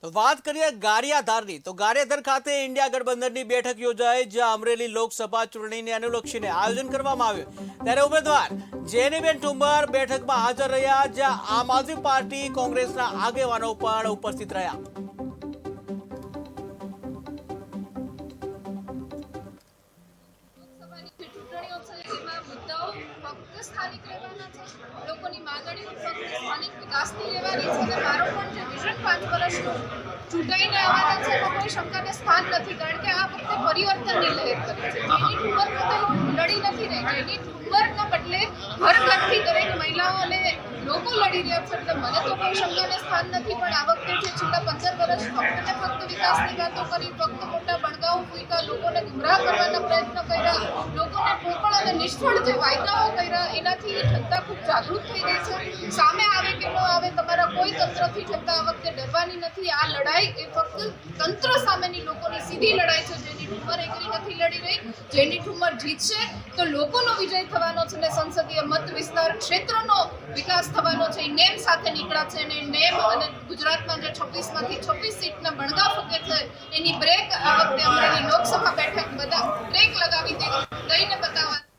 તો વાત કરીએ ગારિયાધારની તો ગારિયાધાર ખાતે ઇન્ડિયા ગઠબંધનની બેઠક યોજાઈ, જ્યાં અમરેલી લોકસભા ચૂંટણીને અનુલક્ષીને આયોજન કરવામાં આવ્યું। ત્યારે ઉમેદવાર જેનીબેન ઠુમ્મર બેઠકમાં હાજર રહ્યા, જ્યાં આમ આદમી પાર્ટી કોંગ્રેસના આગેવાનો પણ ઉપસ્થિત રહ્યા। સ્થાનિક રહેવાના છે, લોકોની માંગણીઓ ફક્ત સ્થાનિક વિકાસની રહેવાની છે અને મારો પણ જે વિઝન 5 વર્ષનું ચૂંટાઈને આવવાના છે એમાં કોઈ શંકાને સ્થાન નથી, કારણ કે આ વખતે પરિવર્તનની લહેર કરી છે। જેની ઠુમ્મર પોતે લડી નથી રહી, જેની ઠુમ્મરના બદલે ઘર ઘરથી દરેક મહિલાઓ અને લોકો લડી રહ્યા છે, એટલે મને તો કોઈ શંકાને સ્થાન નથી। પણ આ વખતે જે છેલ્લા 15 વર્ષ ફક્ત ને ફક્ત વિકાસની વાતો કરી, ફક્ત મોટા બણગાઓ ફૂંક્યા, લોકોને ગુમરાહ કરવાના પ્રયત્ન કર્યા, લોકોને પોકળ અને નિષ્ફળ જે વાયદાઓ કર્યા, એનાથી જનતા ખૂબ જાગૃત થઈ ગઈ છે। સામે આવે કે ન આવે, તમારા કોઈ તંત્રથી જનતા આ વખતે ડરવાની નથી। આ લડાઈ એ ફક્ત તંત્ર સામેની લોકોની સીધી લડાઈ છે। જેની ઠુમ્મર એકલી નથી લડી રહી, જેની ઠુમ્મર જીતશે તો લોકોનો વિજય થવાનો છે અને સંસદીય મત વિસ્તાર ક્ષેત્રનો વિકાસ થવાનો છે। એ નેમ સાથે નીકળ્યા છે અને નેમ અને ગુજરાતમાં જે 26 માંથી 26 સીટના બણગા ફૂકે છે, એની બ્રેક આ વખતે અમરેલી